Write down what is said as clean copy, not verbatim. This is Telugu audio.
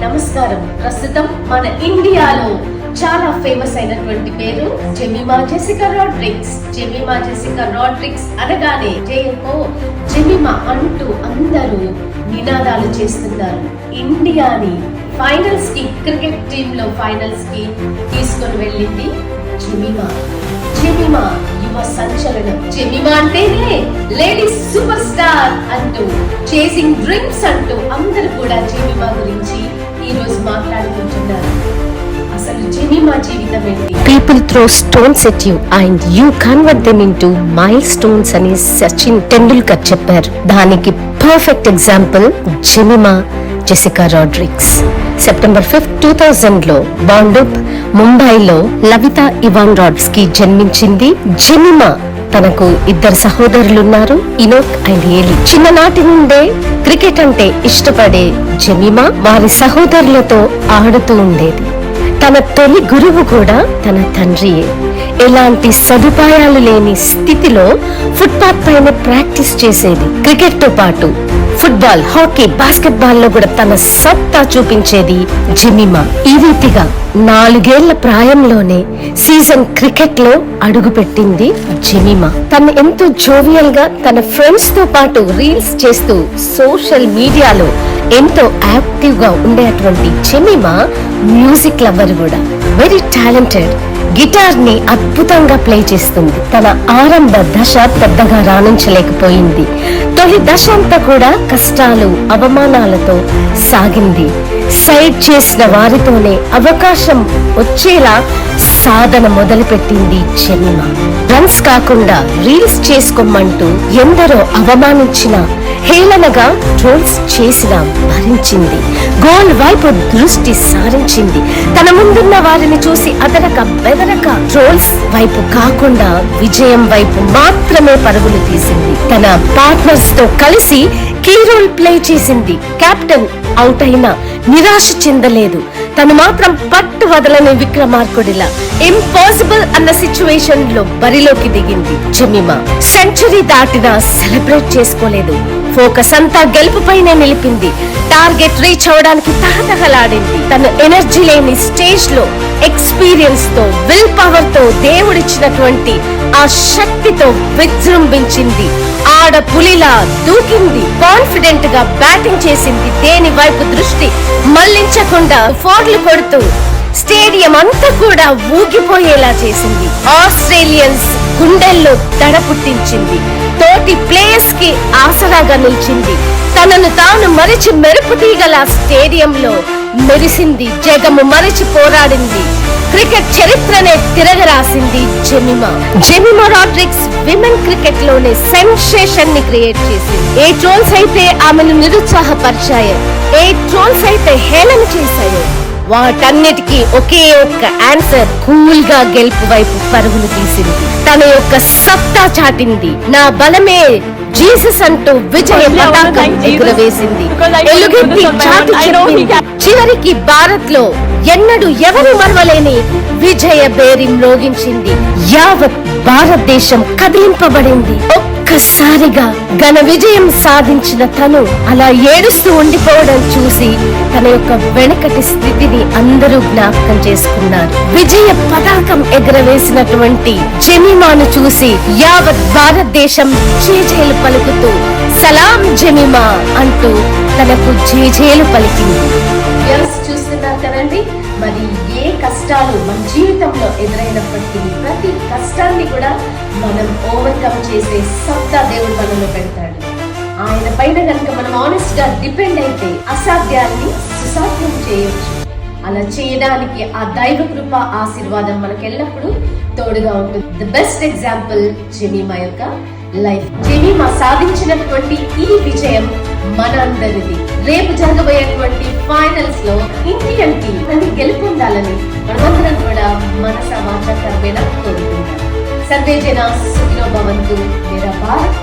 నమస్కారం. ప్రస్తుతం మన ఇండియాలో చాలా ఫేమస్ అయినటువంటి పేరు Jemimah Jessica Rodrigues. Jemimah Jessica Rodrigues అనగానే జేఎంఓ జెమిమా అంటూ అందరూ నినాదాలు చేస్తున్నారు. ఇండియాని ఫైనల్స్ కి, క్రికెట్ టీమ్ లో ఫైనల్స్ కి తీసుకొని వెళ్ళింది జెమిమా. జెమిమా యువ సంచలనం. జెమిమా అంటేనే లేడీస్ సూపర్ స్టార్ అంటూ, చేసింగ్ డ్రీమ్స్ అంటూ అందరూ కూడా జెమిమా గురించి ఈ రోజు మాట్లాడుకుంటున్నారు. అసలు జెమిమా జీవితం ఏంటి? People throw stones at you and you convert them into milestones అని సచిన్ టెండూల్కర్ చెప్పారు. దానికి perfect example Jemimah Jessica Rodrigues. September 5, 2000 బాండుప్, ముంబైలో లవితా ఇవాన్ రాడ్స్ కి జన్మించింది. జెమిమా తనకు ఇద్దరు సహోదరులున్నారు, ఇనోక్ అండ్ ఏలి. చిన్ననాటి నుండే క్రికెట్ అంటే ఇష్టపడే జెమిమా వారి సహోదరులతో ఆడుతూ ఉండేది. తన తొలి గురువు కూడా తన తండ్రియే. ఎలాంటి సదుపాయాలు లేని స్థితిలో ఫుట్పాత్ పైన ప్రాక్టీస్ చేసేది. క్రికెట్ తో పాటు ఫుట్బాల్, హాకీ, బాస్కెట్ బాల్ లో కూడా తన సత్తా చూపించేది జెమిమా. ఈ రీతిగా 4 ఏళ్ల ప్రాయంలోనే సీజన్ క్రికెట్ లో అడుగుపెట్టింది జెమిమా. తను ఎంతో జోవియల్ గా తన ఫ్రెండ్స్ తో పాటు రీల్స్ చేస్తూ సోషల్ మీడియాలో ఎంతో యాక్టివ్ గా ఉండేటువంటి జెమిమా మ్యూజిక్ లవర్ కూడా. Very talented. గిటార్ ని అద్భుతంగా ప్లే చేస్తుంది. తన ఆరంభ దశ పెద్దగా రాణించలేకపోయింది. తొలి దశ అంతా కూడా కష్టాలు, అవమానాలతో సాగింది. సైడ్ చేసిన వారితోనే అవకాశం వచ్చేలా సాధన మొదలుపెట్టింది జెమిమా. రన్స్ కాకుండా రీల్స్ చేసుకోమంటూ ఎందరో అవమానించిన, హేళనగా ట్రోల్స్ చేసిన భరించింది. గోల్ వైపు దృష్టి సారించింది. తన ముందున్న వారిని చూసి అదరక బెదరక ట్రోల్స్ వైపు కాకుండా విజయం వైపు మాత్రమే పరుగులు తీసింది. తన పార్ట్నర్స్ తో కలిసి కీ రోల్ ప్లే చేసింది. కెప్టెన్ అవుట్ అయినా నిరాశ చెందలేదు. తను మాత్రం పట్టు వదలని విక్రమార్కుడిలా ఇంపాసిబుల్ అన్న సిచ్యువేషన్ లో బరిలోకి దిగింది జెమిమా. సెంచరీ దాటినా సెలబ్రేట్ చేసుకోలేదు. ఫోకస్ అంతా గెలుపు పైనే నిలిపింది. టార్గెట్ రీచ్ అవడానికి తహతహలాడింది. తన ఎనర్జీ లేని స్టేజ్ లో ఎక్స్పీరియన్స్ తో, విల్ పవర్ తో, దేవుడిచ్చినటువంటి ఆ శక్తితో విజృంభించింది. ఆడ పులిలా దూకింది. కాన్ఫిడెంట్ గా బ్యాటింగ్ చేసింది. దేని వైపు దృష్టి మళ్లించకుండా ఫోర్లు కొడుతూ స్టేడియం అంతా కూడా ఊగిపోయేలా చేసింది. ఆస్ట్రేలియన్స్ గుండెల్లో దడ పుట్టించింది. తోటి ప్లేయర్స్ కి ఆసరాగా నిలిచింది. తనను తాను మరిచి మెరుపు తీగల స్టేడియంలో మెరిసింది. జగము మరిచి పోరాడింది. క్రికెట్ చరిత్రనే తిరగరాసింది జెమిమా. జెమిమా రాడ్రిగ్స్ విమెన్ క్రికెట్ లోనే సెన్సేషన్ ని క్రియేట్ చేసింది. ఏ ట్రోల్స్ అయితే ఆమెను నిరుత్సాహపరిచాయో, ఏ ట్రోల్స్ అయితే హేళన చేశాయో, వాటన్నిటికీ ఒకే ఒక్క ఆన్సర్, కూల్ గా గెలుపు వైపు పరుగులు తీసింది. తన యొక్క సత్తా చాటింది. నా బలమే జీసస్ అంటూ విజయ పతాకం ఎగురవేసింది. ఎలుగెత్తి చాటి చెప్పింది. చివరికి భారత్ లో ఎన్నడూ ఎవరు మరవలేని విజయ బేరి మ్రోగించింది. యావత్ భారతదేశం కదిలింపబడింది. ఒక్కసారిగా ఘన విజయం సాధించిన తను అలా ఏడుస్తూ ఉండిపోవడం చూసి తన యొక్క వెనకటి స్థితిని అందరూ జ్ఞాపకం చేసుకున్నారు. విజయ పతాకం ఎగరవేసినటువంటి జెమిమాను చూసి యావత్ భారతదేశం జేజేలు పలుకుతూ సలాం జెమిమా అంటూ తనకు జేజేలు పలికింది. చూస్తున్నారు కదండి, మరి ఏ కష్టాలు మన జీవితంలో ఎదురైనప్పటికీ ప్రతి కష్టాన్ని కూడా మనం ఓవర్కమ్ చేసే సత్తా దేవుడు మనలో పెడతాడు. ఆయన పైన కనుక మనం ఆనెస్ట్ గా డిపెండ్ అయితే అసాధ్యాన్ని సుసాధ్యం చేయొచ్చు. అలా చేయడానికి ఆ దైవ కృప, ఆశీర్వాదం మనకు ఎల్లప్పుడూ తోడుగా ఉంటుంది. ది బెస్ట్ ఎగ్జాంపుల్ జెమిమా యొక్క లైఫ్. జెమిమా సాధించినటువంటి ఈ విజయం మనందరిది. రేపు జరగబోయేటువంటి ఫైనల్స్ లో ఇండియన్ టీమ్ అని గెలుపొందాలని మనమందరం కూడా మనస వాచ కర్మేణ కోరుకుంటాం. సర్వే జన సుఖినో భవంతు. మేరా భారత్.